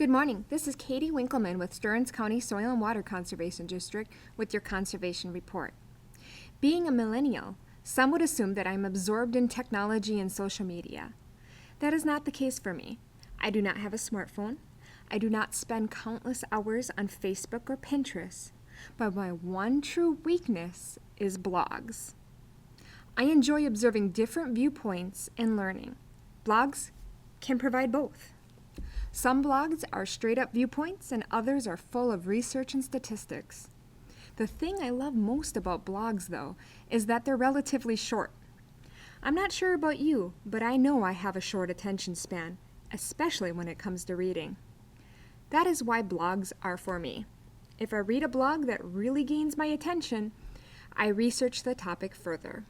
Good morning. This is Katie Winkelman with Stearns County Soil and Water Conservation District with your conservation report. Being a millennial, some would assume that I'm absorbed in technology and social media. That is not the case for me. I do not have a smartphone. I do not spend countless hours on Facebook or Pinterest. But my one true weakness is blogs. I enjoy observing different viewpoints and learning. Blogs can provide both. Some blogs are straight-up viewpoints and others are full of research and statistics. The thing I love most about blogs, though, is that they're relatively short. I'm not sure about you, but I know I have a short attention span, especially when it comes to reading. That is why blogs are for me. If I read a blog that really gains my attention, I research the topic further.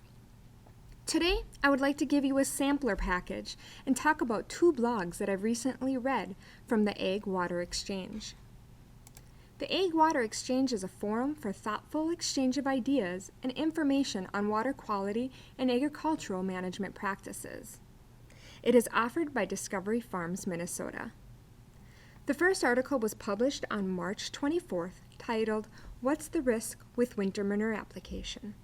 Today, I would like to give you a sampler package and talk about two blogs that I've recently read from the Ag Water Exchange. The Ag Water Exchange is a forum for thoughtful exchange of ideas and information on water quality and agricultural management practices. It is offered by Discovery Farms, Minnesota. The first article was published on March 24th, titled, "What's the Risk with Winter Manure Application?"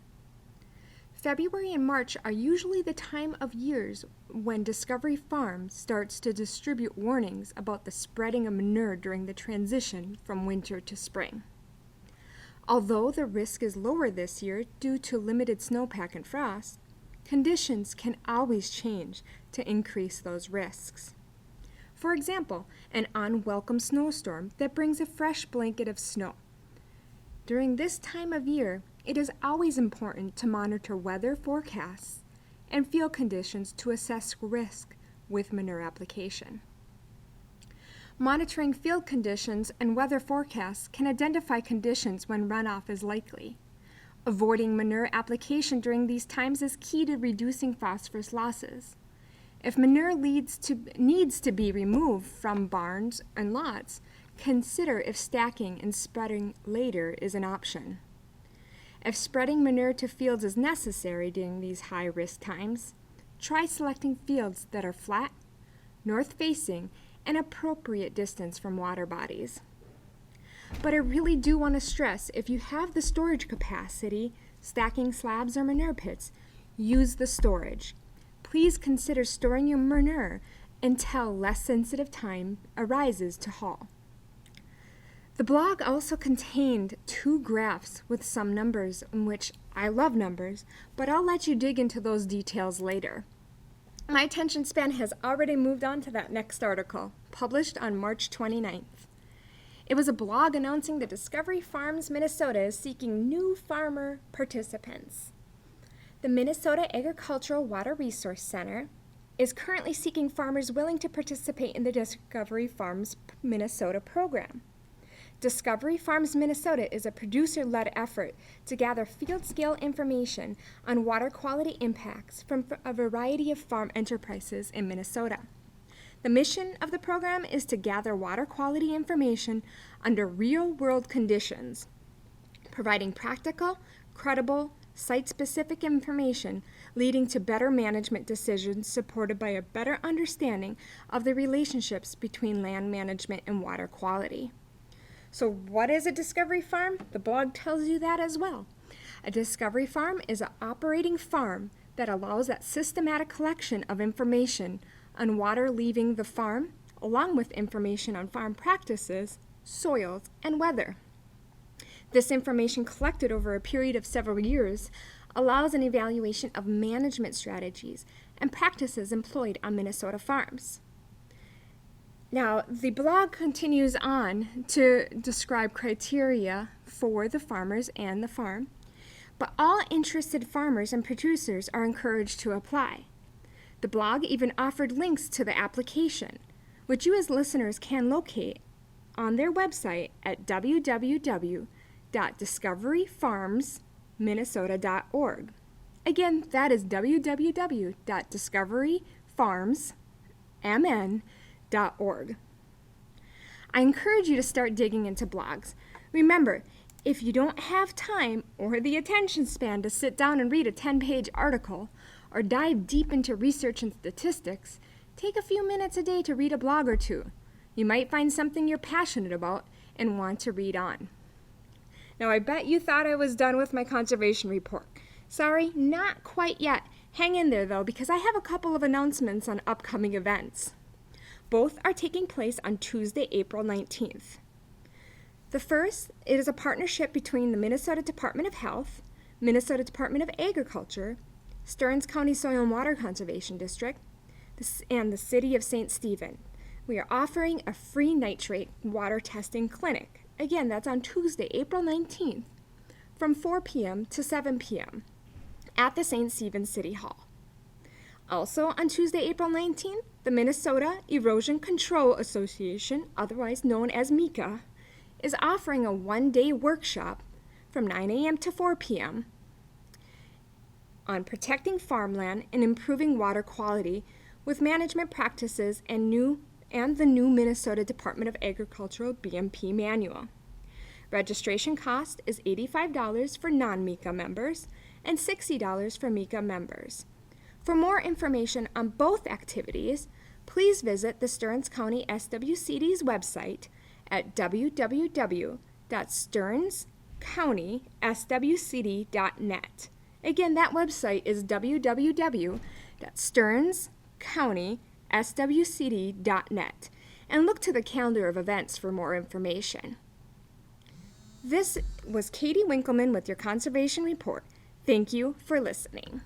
February and March are usually the time of years when Discovery Farms starts to distribute warnings about the spreading of manure during the transition from winter to spring. Although the risk is lower this year due to limited snowpack and frost, conditions can always change to increase those risks. For example, an unwelcome snowstorm that brings a fresh blanket of snow. During this time of year, it is always important to monitor weather forecasts and field conditions to assess risk with manure application. Monitoring field conditions and weather forecasts can identify conditions when runoff is likely. Avoiding manure application during these times is key to reducing phosphorus losses. If manure needs to be removed from barns and lots, consider if stacking and spreading later is an option. If spreading manure to fields is necessary during these high-risk times, try selecting fields that are flat, north-facing, and appropriate distance from water bodies. But I really do want to stress, if you have the storage capacity, stacking slabs or manure pits, use the storage. Please consider storing your manure until less sensitive time arises to haul. The blog also contained two graphs with some numbers, in which I love numbers, but I'll let you dig into those details later. My attention span has already moved on to that next article, published on March 29th. It was a blog announcing that Discovery Farms, Minnesota is seeking new farmer participants. The Minnesota Agricultural Water Resource Center is currently seeking farmers willing to participate in the Discovery Farms Minnesota program. Discovery Farms Minnesota is a producer-led effort to gather field-scale information on water quality impacts from a variety of farm enterprises in Minnesota. The mission of the program is to gather water quality information under real-world conditions, providing practical, credible, site-specific information leading to better management decisions supported by a better understanding of the relationships between land management and water quality. So what is a discovery farm? The blog tells you that as well. A discovery farm is an operating farm that allows that systematic collection of information on water leaving the farm, along with information on farm practices, soils, and weather. This information collected over a period of several years allows an evaluation of management strategies and practices employed on Minnesota farms. Now, the blog continues on to describe criteria for the farmers and the farm, but all interested farmers and producers are encouraged to apply. The blog even offered links to the application, which you as listeners can locate on their website at www.discoveryfarmsminnesota.org. Again, that is www.discoveryfarmsmn.org. I encourage you to start digging into blogs. Remember, if you don't have time or the attention span to sit down and read a 10-page article or dive deep into research and statistics, take a few minutes a day to read a blog or two. You might find something you're passionate about and want to read on. Now, I bet you thought I was done with my conservation report. Sorry, not quite yet. Hang in there, though, because I have a couple of announcements on upcoming events. Both are taking place on Tuesday, April 19th. The first is a partnership between the Minnesota Department of Health, Minnesota Department of Agriculture, Stearns County Soil and Water Conservation District, and the City of St. Stephen. We are offering a free nitrate water testing clinic. Again, that's on Tuesday, April 19th, from 4 p.m. to 7 p.m. at the St. Stephen City Hall. Also on Tuesday, April 19th, the Minnesota Erosion Control Association, otherwise known as MECA, is offering a one-day workshop from 9 a.m. to 4 p.m. on protecting farmland and improving water quality with management practices and the new Minnesota Department of Agricultural BMP manual. Registration cost is $85 for non-MECA members and $60 for MECA members. For more information on both activities, please visit the Stearns County SWCD's website at www.stearnscountyswcd.net. Again, that website is www.stearnscountyswcd.net. And look to the calendar of events for more information. This was Katie Winkelman with your Conservation Report. Thank you for listening.